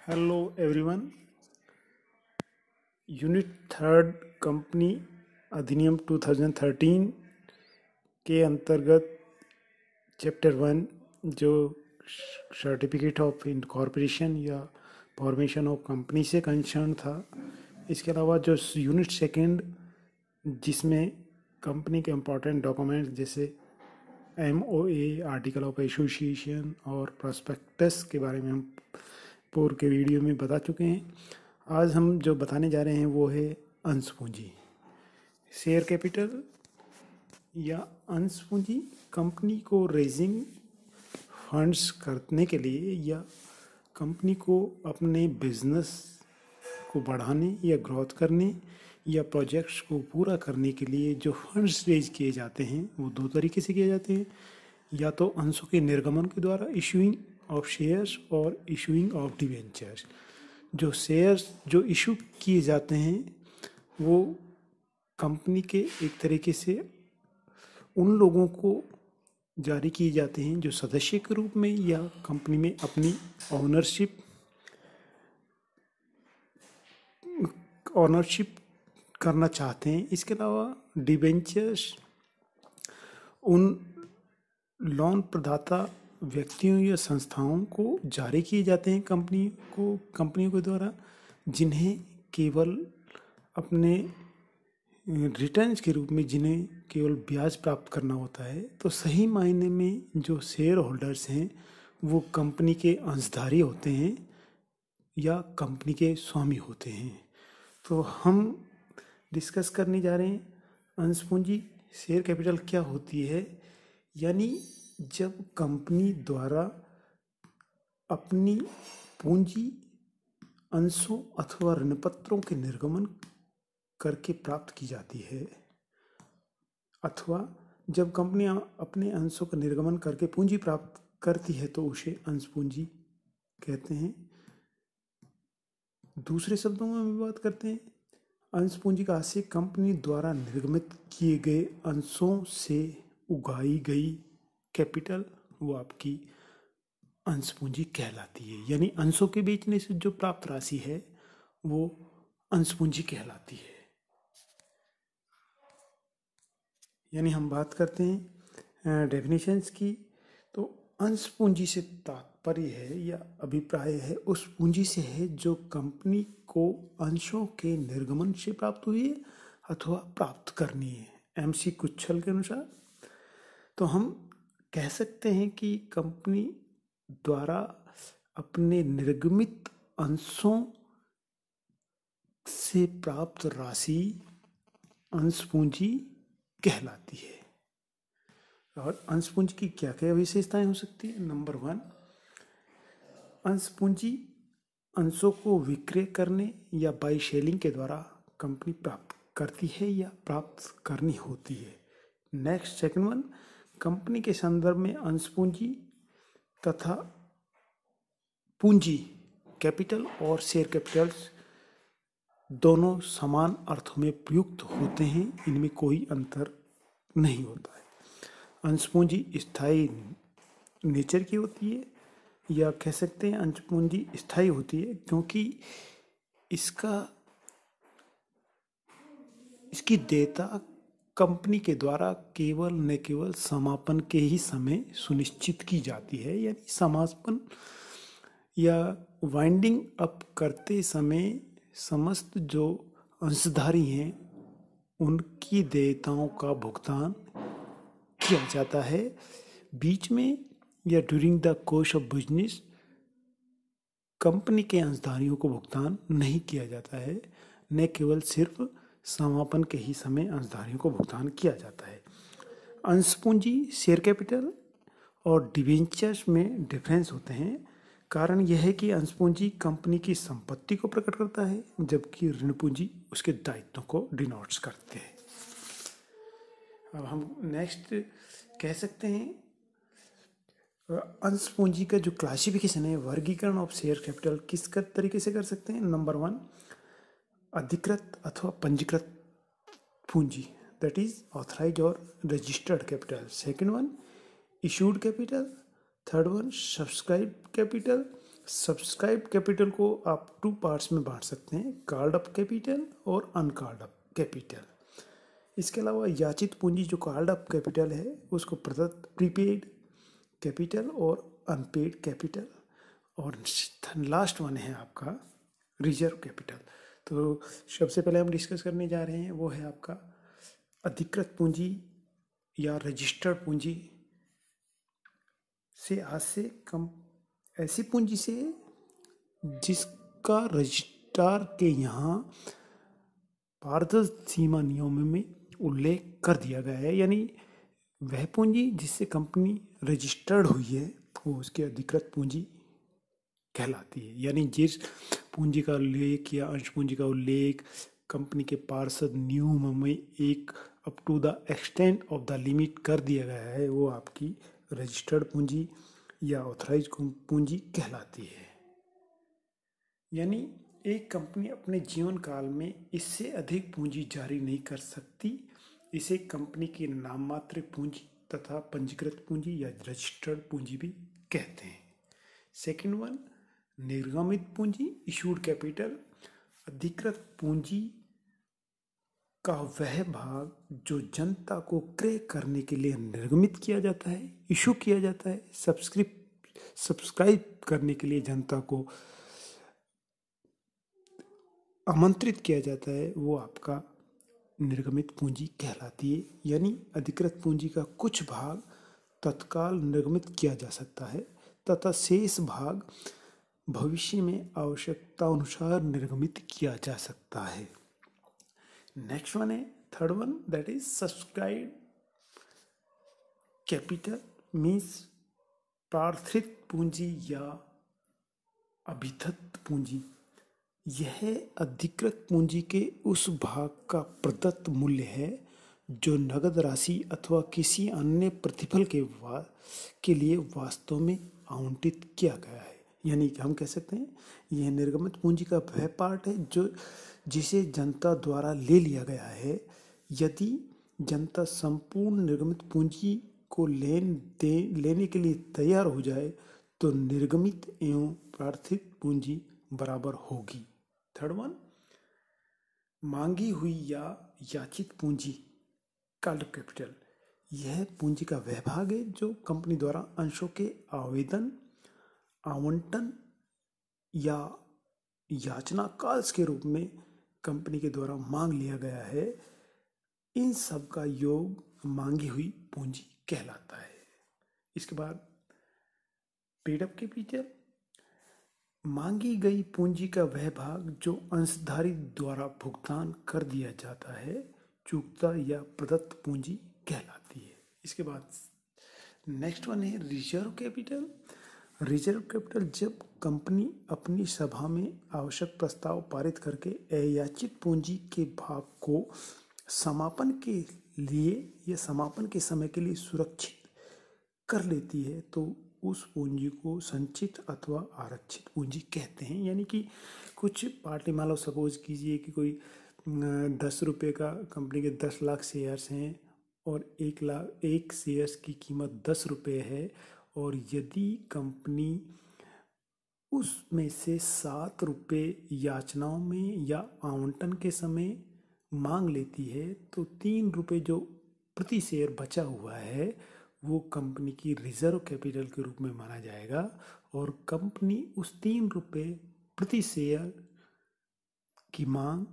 Hello everyone. Unit third company अधिनियम 2013 के अंतर्गत चैप्टर 1 जो सर्टिफिकेट ऑफ इनकॉर्पोरेशन या फॉर्मेशन ऑफ कंपनी से कंसर्न था, इसके अलावा जो यूनिट सेकंड जिसमें कंपनी के इम्पोर्टेंट डॉक्यूमेंट्स जैसे MOA, आर्टिकल ऑफ एसोसिएशन और प्रोस्पेक्टस के बारे में हम पूर्व के वीडियो में बता चुके हैं। आज हम जो बताने जा रहे हैं वो है अंश पूंजी। शेयर कैपिटल या अंश पूंजी कंपनी को रेजिंग फंड्स करने के लिए या कंपनी को अपने बिजनेस को बढ़ाने या ग्रोथ करने या प्रोजेक्ट्स को पूरा करने के लिए जो फंड्स रेज किए जाते हैं वो दो तरीके से किए जाते हैं, या तो अंशों के निर्गमन के द्वारा इशूइंग ऑफ शेयर्स और इशूइंग ऑफ डिवेंचर्स। जो शेयर्स जो इशू किए जाते हैं वो कंपनी के एक तरीके से उन लोगों को जारी किए जाते हैं जो सदस्य के रूप में या कंपनी में अपनी ऑनरशिप करना चाहते हैं। इसके अलावा डिवेंचर्स उन लोन प्रदाता व्यक्तियों या संस्थाओं को जारी किए जाते हैं कंपनियों के द्वारा, जिन्हें केवल अपने रिटर्न्स के रूप में जिन्हें केवल ब्याज प्राप्त करना होता है। तो सही मायने में जो शेयर होल्डर्स हैं वो कंपनी के अंशधारी होते हैं या कंपनी के स्वामी होते हैं। तो हम डिस्कस करने जा रहे हैं अंश पूंजी शेयर कैपिटल क्या होती है। यानी जब कंपनी द्वारा अपनी पूंजी अंशों अथवा ऋणपत्रों के निर्गमन करके प्राप्त की जाती है, अथवा जब कंपनी अपने अंशों का निर्गमन करके पूंजी प्राप्त करती है तो उसे अंश पूंजी कहते हैं। दूसरे शब्दों में हम बात करते हैं, अंश पूंजी का आशय कंपनी द्वारा निर्गमित किए गए अंशों से उगाई गई कैपिटल, वो आपकी अंश पूंजी कहलाती है। यानी अंशों के बेचने से जो प्राप्त राशि है वो अंश पूंजी कहलाती है। यानी हम बात करते हैं डेफिनेशंस की, तो अंश पूंजी से तात्पर्य है या अभिप्राय है उस पूंजी से है जो कंपनी को अंशों के निर्गमन से प्राप्त हुई है अथवा प्राप्त करनी है। MC कुच्छल के अनुसार तो हम कह सकते हैं कि कंपनी द्वारा अपने निर्गमित अंशों से प्राप्त राशि अंश पूंजी कहलाती है। और अंश पूंजी की क्या क्या विशेषताएं हो सकती है। नंबर 1, अंश पूंजी अंशों को विक्रय करने या बाई सेलिंग के द्वारा कंपनी प्राप्त करती है या प्राप्त करनी होती है। नेक्स्ट सेकंड वन, कंपनी के संदर्भ में अंश पूंजी तथा पूंजी कैपिटल और शेयर कैपिटल्स दोनों समान अर्थों में प्रयुक्त होते हैं, इनमें कोई अंतर नहीं होता है। अंश पूंजी स्थायी नेचर की होती है, या कह सकते हैं अंश पूंजी स्थायी होती है क्योंकि इसकी देयता कंपनी के द्वारा केवल न केवल समापन के ही समय सुनिश्चित की जाती है। यानी समापन या वाइंडिंग अप करते समय समस्त जो अंशधारी हैं उनकी देयताओं का भुगतान किया जाता है। बीच में या during the course of business company के अंशधारियों को भुगतान नहीं किया जाता है, न केवल सिर्फ समापन के ही समय अंशधारियों को भुगतान किया जाता है। अंश पूंजी शेयर कैपिटल और डिवेंचर्स में डिफरेंस होते हैं। कारण यह है कि अंश पूंजी कंपनी की संपत्ति को प्रकट करता है, जबकि ऋण पूंजी उसके दायित्वों को डिनोट्स करते हैं। अब हम नेक्स्ट कह सकते हैं अंश पूंजी का जो क्लासिफिकेशन है, वर्गीकरण ऑफ शेयर कैपिटल किस तरीके से कर सकते हैं। नंबर 1, अधिकृत अथवा पंजीकृत पूंजी, दैट इज ऑथराइज और registered capital. Second one, issued capital. Third one, subscribe capital. Subscribe capital को आप 2 पार्ट्स में बांट सकते हैं, कॉल्ड अप कैपिटल और अनकॉल्ड अप कैपिटल। इसके अलावा याचित पूंजी जो कॉल्ड अप कैपिटल है उसको प्रदत्त प्रीपेड कैपिटल और अनपेड कैपिटल, और लास्ट वन है आपका रिजर्व कैपिटल। तो सबसे पहले हम डिस्कस करने जा रहे हैं वो है आपका अधिकृत पूंजी या रजिस्टर्ड पूंजी से आज से कम ऐसी पूंजी से जिसका रजिस्ट्रार के यहाँ पारदर्शी सीमा नियमों में उल्लेख कर दिया गया है, यानी वह पूंजी जिससे कंपनी रजिस्टर्ड हुई है वो उसकी अधिकृत पूंजी कहलाती है। यानी जिस पूंजी का उल्लेख या अंश पूंजी का उल्लेख कंपनी के पार्षद नियमों में एक up to the extent of the limit कर दिया गया है वो आपकी रजिस्टर्ड पूंजी या ऑथराइज पूंजी कहलाती है। यानी एक कंपनी अपने जीवन काल में इससे अधिक पूंजी जारी नहीं कर सकती। इसे कंपनी की नाममात्र पूंजी तथा पंजीकृत पूंजी या रजिस्टर्ड पूंजी भी कहते हैं। सेकंड वन, निर्गमित पूंजी इशूड कैपिटल। अधिकृत पूंजी का वह भाग जो जनता को क्रय करने के लिए निर्गमित किया जाता है, इशू किया जाता है, सब्सक्राइब करने के लिए जनता को आमंत्रित किया जाता है, वो आपका निर्गमित पूंजी कहलाती है। यानी अधिकृत पूंजी का कुछ भाग तत्काल निर्गमित किया जा सकता है तथा शेष भाग भविष्य में आवश्यकता अनुसार निर्गमित किया जा सकता है। नेक्स्ट वन है third one, that is subscribe capital means प्रार्थित पूंजी या अभिधत पूंजी। यह अधिकृत पूंजी के उस भाग का प्रदत्त मूल्य है जो नगद राशि अथवा किसी अन्य प्रतिफल के लिए वास्तव में आवंटित किया गया है। यानी कि हम कह सकते हैं यह निर्गमित पूंजी का वह पार्ट है जो जिसे जनता द्वारा ले लिया गया है। यदि जनता संपूर्ण निर्गमित पूंजी को लेने के लिए तैयार हो जाए तो निर्गमित एवं प्रार्थित पूंजी बराबर होगी। थर्ड वन, मांगी हुई या याचित पूंजी कॉल्ड अप कैपिटल। यह पूंजी का वह भाग है जो कंपनी द्वारा अंशों के आवेदन, आवंटन या याचना कॉल्स के रूप में कंपनी के द्वारा मांग लिया गया है। इन सब का योग मांगी हुई पूंजी कहलाता है। इसके बाद पेड अप कैपिटल, मांगी गई पूंजी का वह भाग जो अंशधारी द्वारा भुगतान कर दिया जाता है, चूकता या प्रदत्त पूंजी कहलाती है। इसके बाद नेक्स्ट वन है रिजर्व कैपिटल। रिजर्व कैपिटल जब कंपनी अपनी सभा में आवश्यक प्रस्ताव पारित करके अयाचित पूंजी के भाग को समापन के लिए या समापन के समय के लिए सुरक्षित कर लेती है तो उस पूंजी को संचित अथवा आरक्षित पूंजी कहते हैं। यानी कि कुछ पार्टी, मान लो सपोज कीजिए कि कोई 10 रुपये का कंपनी के 10 लाख शेयर्स हैं और 1 शेयर्स की कीमत 10 रुपये है, और यदि कंपनी उसमें से 7 रुपये याचनाओं में या आवंटन के समय मांग लेती है तो 3 रुपये जो प्रति शेयर बचा हुआ है वो कंपनी की रिजर्व कैपिटल के रूप में माना जाएगा, और कंपनी उस 3 रुपये प्रति शेयर की मांग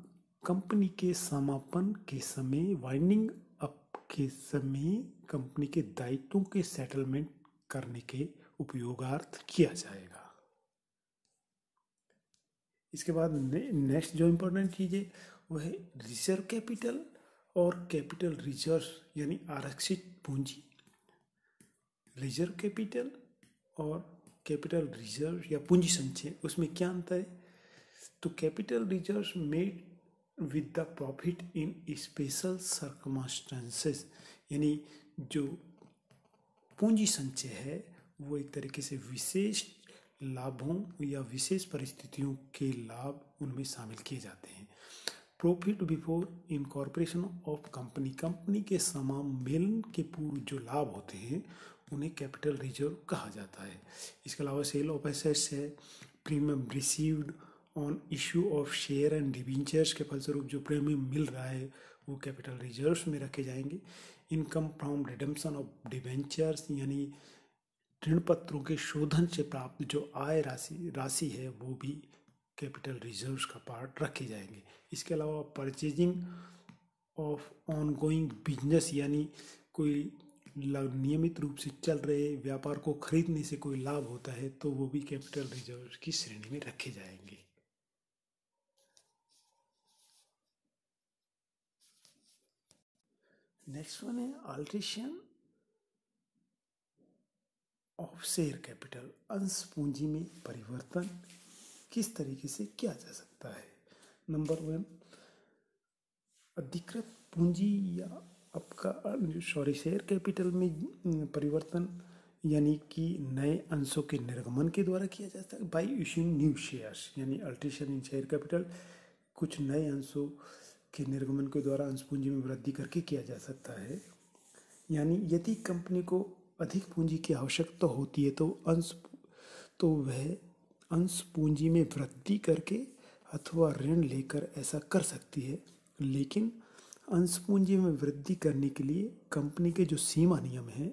कंपनी के समापन के समय, वाइंडिंग अप के समय कंपनी के दायित्वों के सेटलमेंट करने के उपयोगार्थ किया जाएगा। इसके बाद नेक्स्ट जो इम्पोर्टेंट चीज़ है वो है रिजर्व कैपिटल और कैपिटल रिजर्व यानी आरक्षित पूंजी। रिजर्व कैपिटल और कैपिटल रिजर्व या पूंजी संचय, उसमें क्या अंतर है? तो capital reserve made with the profit in special circumstances, यानी जो पूंजी संचय है वो एक तरीके से विशेष लाभों या विशेष परिस्थितियों के लाभ उनमें शामिल किए जाते हैं। Profit before incorporation of company के समामेलन के पूर्व जो लाभ होते हैं उन्हें कैपिटल रिजर्व कहा जाता है। इसके अलावा सेल ऑफ एसेट्स है, premium received on issue of share and debentures के फलस्वरूप जो प्रीमियम मिल रहा है वो कैपिटल रिजर्व्स में रखे जाएंगे। Income from redemption of debentures यानी ऋण पत्रों के शोधन से प्राप्त जो आय राशि है वो भी कैपिटल रिजर्व्स का पार्ट रखे जाएंगे। इसके अलावा परचेजिंग ऑफ ऑनगोइंग बिजनेस यानी कोई नियमित रूप से चल रहे व्यापार को खरीदने से कोई लाभ होता है तो वो भी कैपिटल रिजर्व की श्रेणी में रखे जाएंगे। नेक्स्ट वन है अल्ट्रेशन ऑफ शेयर कैपिटल। अंश पूंजी में परिवर्तन किस तरीके से किया जा सकता है। नंबर 1, अधिकृत पूंजी या आपका शेयर कैपिटल में परिवर्तन यानी कि नए अंशों के निर्गमन के द्वारा किया जाता है। बाय इश्यूइंग न्यू शेयर्स यानी अल्ट्रेशन इन शेयर कैपिटल कुछ नए अंशों के निर्गमन के द्वारा अंश पूंजी में वृद्धि करके किया जा सकता है। यानी यदि कंपनी को अधिक पूंजी की आवश्यकता होती है तो वह अंश पूंजी में वृद्धि करके अथवा ऋण लेकर ऐसा कर सकती है। लेकिन अंश पूंजी में वृद्धि करने के लिए कंपनी के जो सीमा नियम हैं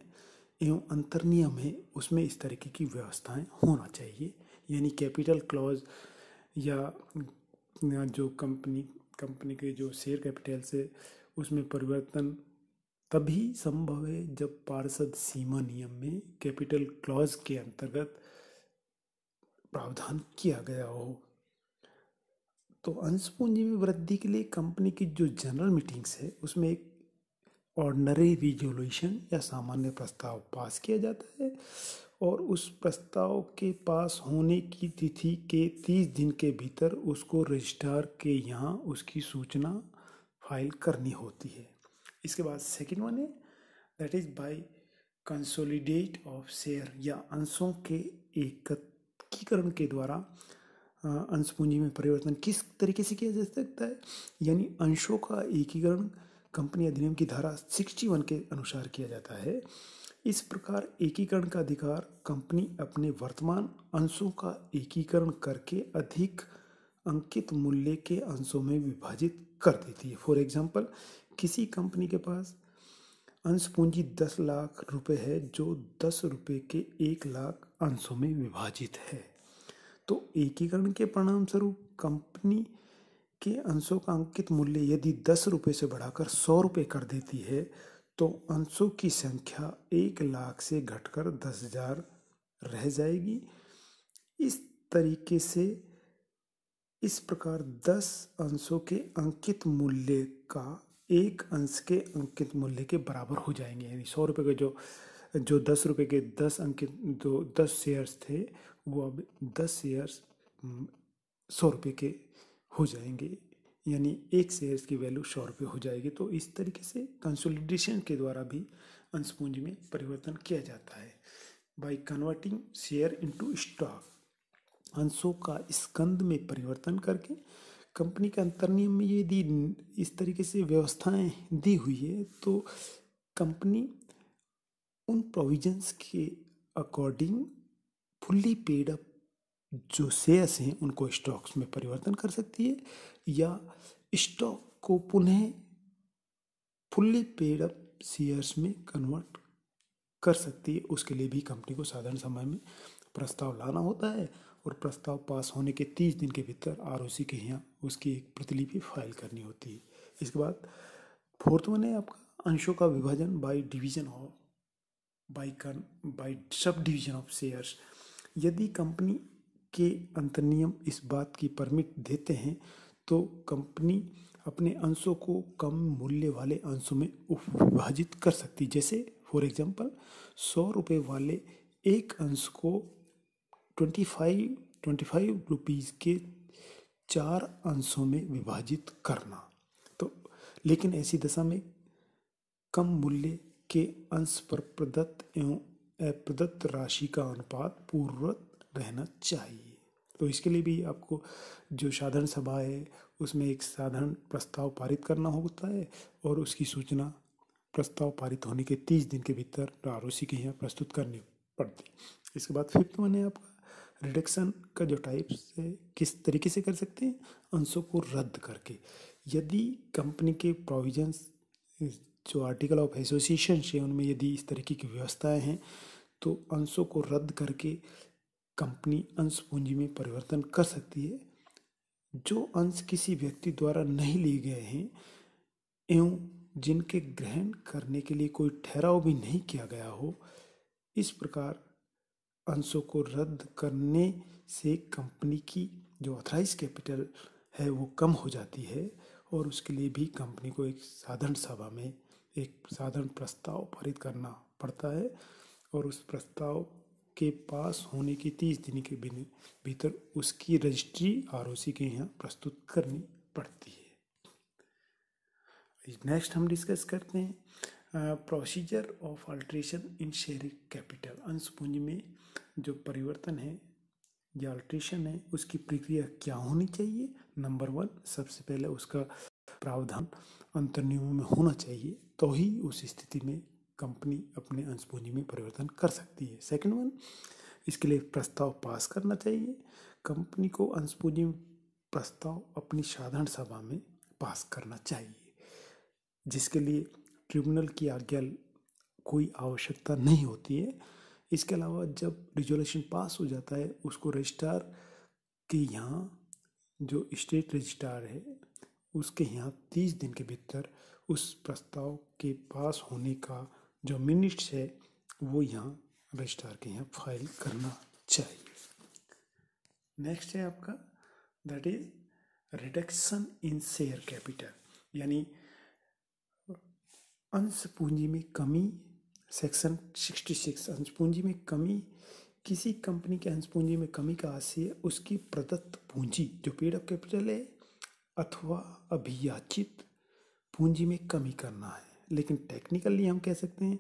एवं अंतर नियम है उसमें इस तरीके की व्यवस्थाएं होना चाहिए। यानी कैपिटल क्लॉज या जो कंपनी के जो शेयर कैपिटल से उसमें परिवर्तन तभी संभव है जब पार्षद सीमा नियम में कैपिटल क्लॉज के अंतर्गत प्रावधान किया गया हो। तो अंश पूंजी में वृद्धि के लिए कंपनी की जो जनरल मीटिंग्स है उसमें एक ऑर्डिनरी रिजोल्यूशन या सामान्य प्रस्ताव पास किया जाता है और उस प्रस्ताव के पास होने की तिथि के 30 दिन के भीतर उसको रजिस्ट्रार के यहाँ उसकी सूचना फाइल करनी होती है। इसके बाद सेकंड वन है that is by consolidate of share या अंशों के एकीकरण के द्वारा अंश पूंजी में परिवर्तन किस तरीके से किया जा सकता है। यानी अंशों का एकीकरण कंपनी अधिनियम की धारा 61 के अनुसार किया जाता है। इस प्रकार एकीकरण का अधिकार कंपनी अपने वर्तमान अंशों का एकीकरण करके अधिक अंकित मूल्य के अंशों में विभाजित कर देती है। फॉर एग्जाम्पल किसी कंपनी के पास अंश पूंजी 10 लाख रुपए है जो 10 रुपए के 1 लाख अंशों में विभाजित है। तो एकीकरण के परिणाम स्वरूप कंपनी के अंशों का अंकित मूल्य यदि 10 रुपए से बढ़ाकर 100 रुपए कर देती है तो अंशों की संख्या 1 लाख से घटकर 10,000 रह जाएगी। इस तरीके से इस प्रकार 10 अंशों के अंकित मूल्य का एक अंश के अंकित मूल्य के बराबर हो जाएंगे। यानी 100 रुपये के जो 10 रुपये के 10 अंकित जो 10 शेयर्स थे वो अब 10 शेयर्स 100 रुपये के हो जाएंगे। यानी एक शेयर्स की वैल्यू 100 रुपये हो जाएगी। तो इस तरीके से कंसोलिडेशन के द्वारा भी अंश पूंजी में परिवर्तन किया जाता है। By converting share into stock अंशों का स्कंद में परिवर्तन करके कंपनी के अंतर्नियम में यदि इस तरीके से व्यवस्थाएं दी हुई है तो कंपनी उन प्रोविजंस के अकॉर्डिंग फुल्ली पेड अप जो शेयर्स हैं उनको स्टॉक्स में परिवर्तन कर सकती है या स्टॉक को पुनः फुल्ली पेड अप शेयर्स में कन्वर्ट कर सकती है। उसके लिए भी कंपनी को साधारण समय में प्रस्ताव लाना होता है और प्रस्ताव पास होने के 30 दिन के भीतर आरओसी के यहाँ उसकी एक प्रतिलिपि फाइल करनी होती है। इसके बाद फोर्थ वन है आपका अंशों का विभाजन by division of by subdivision of shares. यदि कंपनी के अंतर्नियम इस बात की परमिट देते हैं तो कंपनी अपने अंशों को कम मूल्य वाले अंशों में विभाजित कर सकती। जैसे फॉर एग्जांपल 100 रुपये वाले एक अंश को 25 रुपीज़ के 4 अंशों में विभाजित करना। तो लेकिन ऐसी दशा में कम मूल्य के अंश पर प्रदत्त एवं अप्रदत्त राशि का अनुपात पूर्ववत रहना चाहिए। तो इसके लिए भी आपको जो साधारण सभा है उसमें एक साधारण प्रस्ताव पारित करना होता है और उसकी सूचना प्रस्ताव पारित होने के 30 दिन के भीतर आरओसी के यहाँ प्रस्तुत करनी पड़ती। इसके बाद फिफ्थ वन है आपका रिडक्शन का जो टाइप्स है किस तरीके से कर सकते हैं, अंशों को रद्द करके। यदि कंपनी के प्रोविजंस जो आर्टिकल ऑफ एसोसिएशन है उनमें यदि इस तरीके की व्यवस्थाएं हैं तो अंशों को रद्द करके कंपनी अंश पूंजी में परिवर्तन कर सकती है। जो अंश किसी व्यक्ति द्वारा नहीं लिए गए हैं एवं जिनके ग्रहण करने के लिए कोई ठहराव भी नहीं किया गया हो, इस प्रकार अंशों को रद्द करने से कंपनी की जो ऑथराइज कैपिटल है वो कम हो जाती है और उसके लिए भी कंपनी को एक साधारण सभा में एक साधारण प्रस्ताव पारित करना पड़ता है और उस प्रस्ताव के पास होने की 30 दिन के भीतर उसकी रजिस्ट्री आरओसी के यहाँ प्रस्तुत करनी पड़ती है। नेक्स्ट हम डिस्कस करते हैं procedure of alteration in share capital. अंश पूंजी में जो परिवर्तन है या अल्ट्रेशन है उसकी प्रक्रिया क्या होनी चाहिए। नंबर 1, सबसे पहले उसका प्रावधान अंतर्नियमों में होना चाहिए, तो ही उस स्थिति में कंपनी अपने अंश पूंजी में परिवर्तन कर सकती है। सेकंड 1, इसके लिए प्रस्ताव पास करना चाहिए। कंपनी को अंश पूंजी में प्रस्ताव अपनी साधारण सभा में पास करना चाहिए, जिसके लिए ट्रिब्यूनल की आज्ञा कोई आवश्यकता नहीं होती है। इसके अलावा जब रिजोल्यूशन पास हो जाता है उसको रजिस्ट्रार के यहाँ, जो स्टेट रजिस्ट्रार है उसके यहाँ 30 दिन के भीतर उस प्रस्ताव के पास होने का जो मिनट्स है वो यहाँ रजिस्ट्रार के यहाँ फाइल करना चाहिए। नेक्स्ट है आपका that is reduction in share capital, यानी अंश पूंजी में कमी। सेक्शन 66, अंश पूंजी में कमी। किसी कंपनी के अंश पूंजी में कमी का आशय उसकी प्रदत्त पूंजी जो पेड अप कैपिटल है अथवा अभियाचित पूंजी में कमी करना है। लेकिन टेक्निकली हम कह सकते हैं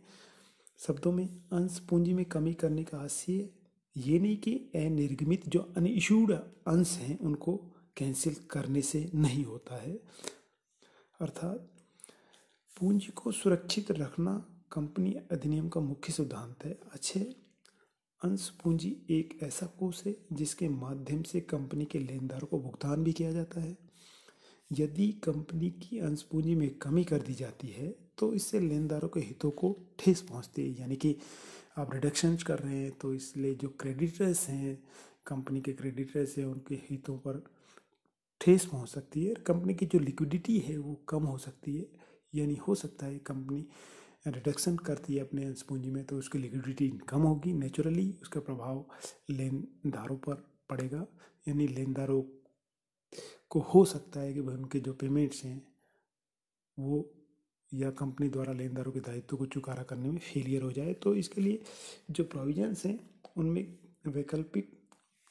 शब्दों में, अंश पूंजी में कमी करने का आशय ये नहीं कि अनिर्गमित जो अनइश्यूड अंश हैं उनको कैंसिल करने से नहीं होता है। अर्थात पूंजी को सुरक्षित रखना कंपनी अधिनियम का मुख्य सिद्धांत है। अच्छे अंश पूंजी एक ऐसा कोष है जिसके माध्यम से कंपनी के लेनदारों को भुगतान भी किया जाता है। यदि कंपनी की अंश पूंजी में कमी कर दी जाती है तो इससे लेनदारों के हितों को ठेस पहुंचती है। यानी कि आप रिडक्शन कर रहे हैं तो इसलिए जो क्रेडिटर्स हैं, कंपनी के क्रेडिटर्स हैं, उनके हितों पर ठेस पहुंच सकती है। कंपनी की जो लिक्विडिटी है वो कम हो सकती है। यानी हो सकता है कंपनी रिडक्शन करती है अपने अंश पूंजी में तो उसकी लिक्विडिटी कम होगी, नेचुरली उसका प्रभाव लेनदारों पर पड़ेगा। यानी लेनदारों को हो सकता है कि उनके जो पेमेंट्स हैं वो या कंपनी द्वारा लेनदारों के दायित्व को चुकारा करने में फेलियर हो जाए। तो इसके लिए जो प्रोविजंस हैं उनमें वैकल्पिक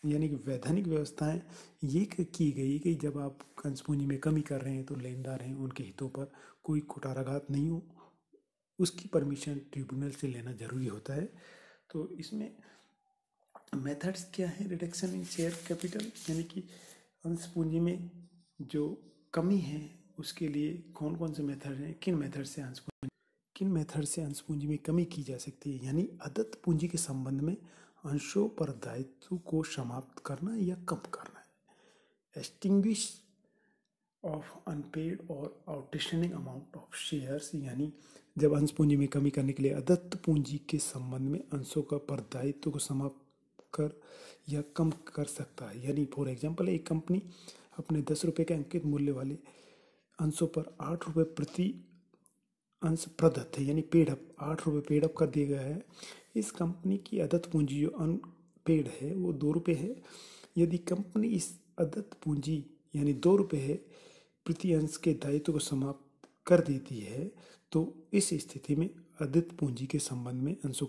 यानी कि वैधानिक व्यवस्थाएं ये की गई कि जब आप अंश पूंजी में कमी कर रहे हैं तो लेनदार हैं उनके हितों पर कोई कुठाराघात नहीं हो, उसकी परमिशन ट्रिब्यूनल से लेना जरूरी होता है। तो इसमें मेथड्स क्या है रिडक्शन इन शेयर कैपिटल, यानी कि अंश पूंजी में जो कमी है उसके लिए कौन कौन से मेथड हैं, किन मेथड से अंश पूंजी में कमी की जा सकती है। यानी अदत्त पूंजी के संबंध में अंशों पर दायित्व को समाप्त करना या कम करना है। एक्सटिंग्विश ऑफ अनपेड और आउटस्टैंडिंग अमाउंट ऑफ शेयर्स, यानी जब अंश पूंजी में कमी करने के लिए अदत्त पूंजी के संबंध में अंशों का पर दायित्व को समाप्त कर या कम कर सकता है। यानी फॉर एग्जाम्पल एक कंपनी अपने 10 रुपये के अंकित मूल्य वाले अंशों पर 8 रुपये प्रति अंश प्रदत्त है, यानी पेड अप 8 रुपये पेड अप कर दिया गया है। इस कंपनी की अदत्त पूंजी जो अनपेड है वो 2 रुपये है। यदि कंपनी इस अदत्त पूंजी यानी 2 रुपये है प्रति अंश के दायित्व को समाप्त कर देती है तो इस स्थिति में अदत्त पूंजी के संबंध में अंशों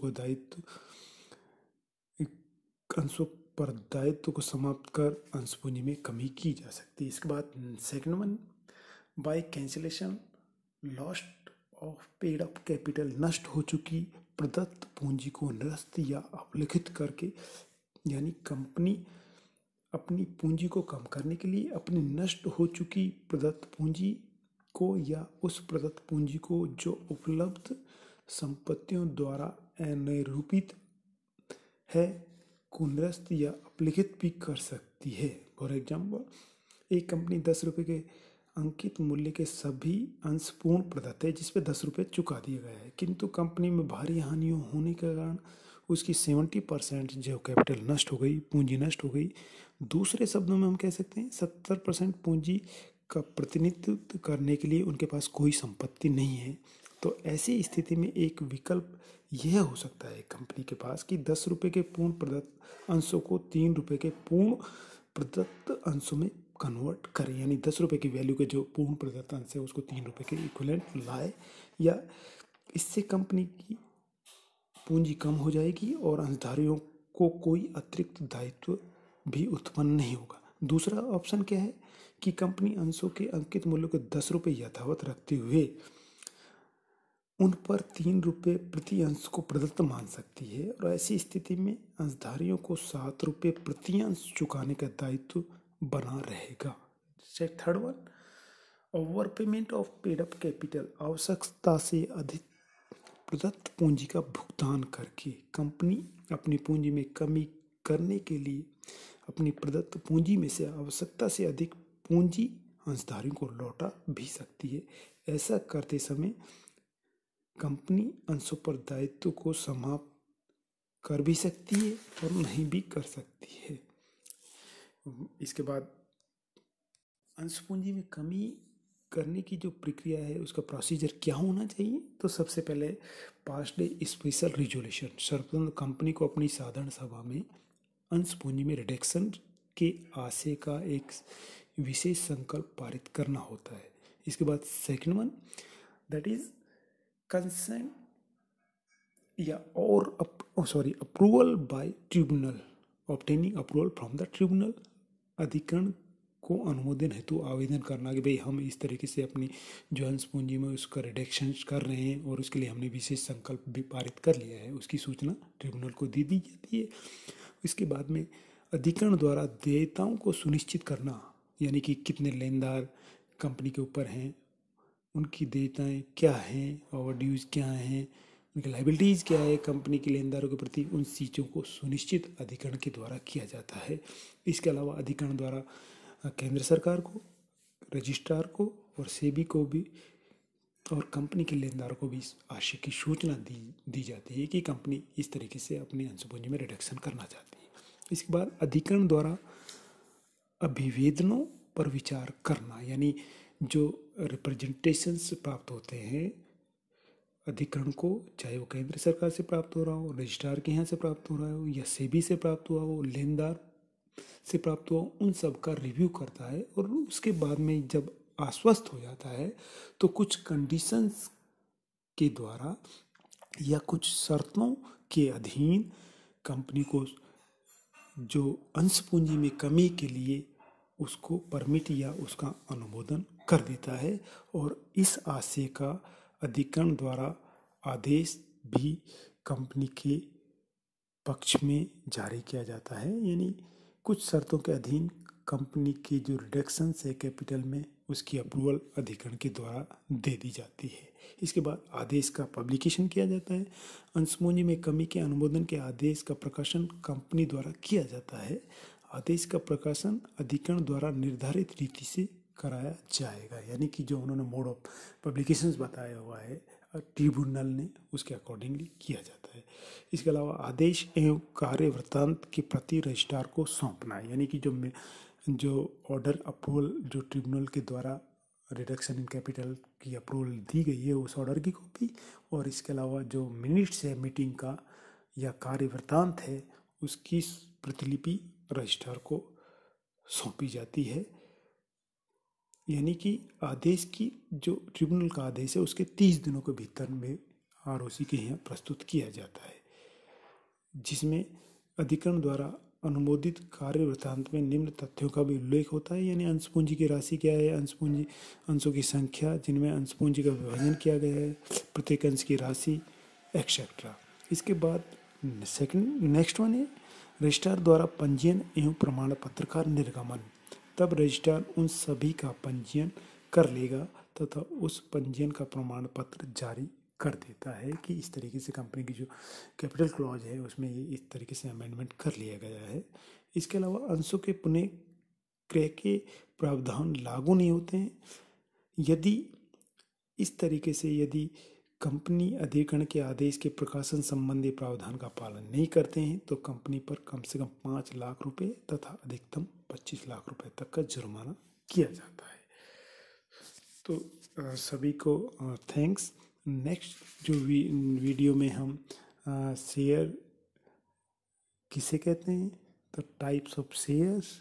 पर दायित्व को समाप्त कर अंश पूंजी में कमी की जा सकती है। इसके बाद second 1, by cancellation lost of paid up capital, नष्ट हो चुकी प्रदत्त पूंजी को निरस्त या अवलिखित करके, यानी कंपनी अपनी पूंजी को कम करने के लिए अपनी नष्ट हो चुकी प्रदत्त पूंजी को या उस प्रदत्त पूंजी को जो उपलब्ध संपत्तियों द्वारा अनिरूपित है को निरस्त या अपलिखित भी कर सकती है। फॉर एग्जाम्पल, एक कंपनी 10 रुपये के अंकित मूल्य के सभी अंश पूर्ण प्रदत्त है, जिस पे 10 रुपये चुका दिया गया है, किंतु कंपनी में भारी हानियों होने के कारण उसकी 70% जो कैपिटल नष्ट हो गई, पूंजी नष्ट हो गई। दूसरे शब्दों में हम कह सकते हैं 70% पूंजी का प्रतिनिधित्व करने के लिए उनके पास कोई संपत्ति नहीं है। तो ऐसी स्थिति में एक विकल्प यह हो सकता है कंपनी के पास कि 10 रुपये के पूर्ण प्रदत्त अंशों को 3 रुपये के पूर्ण प्रदत्त अंशों में कन्वर्ट करें, यानी 10 रुपये की वैल्यू के जो पूर्ण प्रदत्त अंश है उसको 3 रुपये के इक्विवेलेंट लाए, या इससे कंपनी की पूंजी कम हो जाएगी और अंशधारियों को कोई अतिरिक्त दायित्व भी उत्पन्न नहीं होगा। दूसरा ऑप्शन क्या है कि कंपनी अंशों के अंकित मूल्य को 10 रुपये यथावत रखते हुए उन पर 3 रुपये प्रति अंश को प्रदत्त मान सकती है, और ऐसी स्थिति में अंशधारियों को 7 रुपये प्रति अंश चुकाने का दायित्व बना रहेगा। Third one, over payment of paid up capital. आवश्यकता से अधिक प्रदत्त पूंजी का भुगतान करके कंपनी अपनी पूंजी में कमी करने के लिए अपनी प्रदत्त पूंजी में से आवश्यकता से अधिक पूंजी अंशधारियों को लौटा भी सकती है। ऐसा करते समय कंपनी अंशों पर दायित्व को समाप्त कर भी सकती है और नहीं भी कर सकती है। इसके बाद अंश पूंजी में कमी करने की जो प्रक्रिया है उसका प्रोसीजर क्या होना चाहिए। तो सबसे पहले पास्ट डे स्पेशल रिजोल्यूशन, सर्वप्रथम कंपनी को अपनी साधारण सभा में अंश पूंजी में रिडक्शन के आशय का एक विशेष संकल्प पारित करना होता है। इसके बाद second one, that is consent या और approval bye tribunal, obtaining approval from the tribunal. अधिकरण को अनुमोदन हेतु आवेदन करना कि भाई हम इस तरीके से अपनी जो अंश पूंजी में उसका रिडक्शन कर रहे हैं और उसके लिए हमने विशेष संकल्प भी पारित कर लिया है, उसकी सूचना ट्रिब्यूनल को दी जाती है। इसके बाद में अधिकरण द्वारा देयताओं को सुनिश्चित करना, यानी कि कितने लेनदार कंपनी के ऊपर हैं, उनकी देयताएं क्या हैं, ओवर ड्यूज क्या हैं, उनकी लाइबिलिटीज़ क्या है कंपनी के लेनदारों के प्रति, उन चीज़ों को सुनिश्चित अधिकरण के द्वारा किया जाता है। इसके अलावा अधिकरण द्वारा केंद्र सरकार को, रजिस्ट्रार को और सेबी को भी और कंपनी के लेनदारों को भी इस आशय की सूचना दी जाती है कि कंपनी इस तरीके से अपनी अंश पूंजी में रिडक्शन करना चाहती है। इसके बाद अधिकरण द्वारा अभिवेदनों पर विचार करना, यानी जो रिप्रेजेंटेशंस प्राप्त होते हैं अधिकरण को, चाहे वो केंद्र सरकार से प्राप्त हो रहा हो, रजिस्ट्रार के यहाँ से प्राप्त हो रहा हो या सेबी से प्राप्त हुआ हो, लेनदार से प्राप्त हुआ, उन सब का रिव्यू करता है और उसके बाद में जब आश्वस्त हो जाता है तो कुछ कंडीशंस के द्वारा या कुछ शर्तों के अधीन कंपनी को जो अंश पूंजी में कमी के लिए उसको परमिट या उसका अनुमोदन कर देता है, और इस आशय का अधिकरण द्वारा आदेश भी कंपनी के पक्ष में जारी किया जाता है, यानी कुछ शर्तों के अधीन कंपनी की जो रिडक्शन है कैपिटल में उसकी अप्रूवल अधिकरण के द्वारा दे दी जाती है। इसके बाद आदेश का पब्लिकेशन किया जाता है। अंश पूंजी में कमी के अनुमोदन के आदेश का प्रकाशन कंपनी द्वारा किया जाता है। आदेश का प्रकाशन अधिकरण द्वारा निर्धारित रीति से कराया जाएगा, यानी कि जो उन्होंने मोड ऑफ पब्लिकेशंस बताया हुआ है ट्रिब्यूनल ने उसके अकॉर्डिंगली किया जाता है। इसके अलावा आदेश एवं कार्य वृत्तांत की प्रति रजिस्ट्रार को सौंपना है, यानी कि जो ऑर्डर अप्रूवल जो ट्रिब्यूनल के द्वारा रिडक्शन इन कैपिटल की अप्रूवल दी गई है उस ऑर्डर की कॉपी, और इसके अलावा जो मिनट्स है मीटिंग का या कार्य वृत्तांत है उसकी प्रतिलिपि रजिस्ट्रार को सौंपी जाती है। यानी कि आदेश की जो ट्रिब्यूनल का आदेश है उसके 30 दिनों के भीतर में आरओसी के यहाँ प्रस्तुत किया जाता है, जिसमें अधिकरण द्वारा अनुमोदित कार्य वृत्तांत में निम्न तथ्यों का भी उल्लेख होता है, यानी अंश पूंजी की राशि क्या है, अंशों की संख्या जिनमें अंश पूंजी का विभाजन किया गया है, प्रत्येक अंश की राशि एक्सेट्रा। इसके बाद नेक्स्ट वन है रजिस्ट्रार द्वारा पंजीयन एवं प्रमाण पत्र का निर्गमन। तब रजिस्ट्रार उन सभी का पंजीयन कर लेगा तथा उस पंजीयन का प्रमाण पत्र जारी कर देता है कि इस तरीके से कंपनी की जो कैपिटल क्लॉज है उसमें ये इस तरीके से अमेंडमेंट कर लिया गया है। इसके अलावा अंशों के पुनः क्रय के प्रावधान लागू नहीं होते हैं यदि इस तरीके से यदि कंपनी अधिग्रहण के आदेश के प्रकाशन संबंधी प्रावधान का पालन नहीं करते हैं तो कंपनी पर कम से कम 5 लाख रुपए तथा अधिकतम 25 लाख रुपए तक का जुर्माना किया जाता है। तो सभी को थैंक्स। नेक्स्ट जो वीडियो में हम शेयर किसे कहते हैं, तो टाइप्स ऑफ शेयर्स,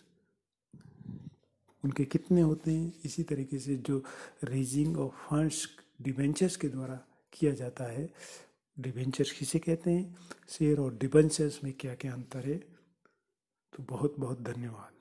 उनके कितने होते हैं, इसी तरीके से जो रेजिंग ऑफ फंड्स डिबेंचर्स के द्वारा किया जाता है, डिबेंचर्स किसे कहते हैं, शेयर और डिबेंचर्स में क्या क्या अंतर है। तो बहुत बहुत धन्यवाद।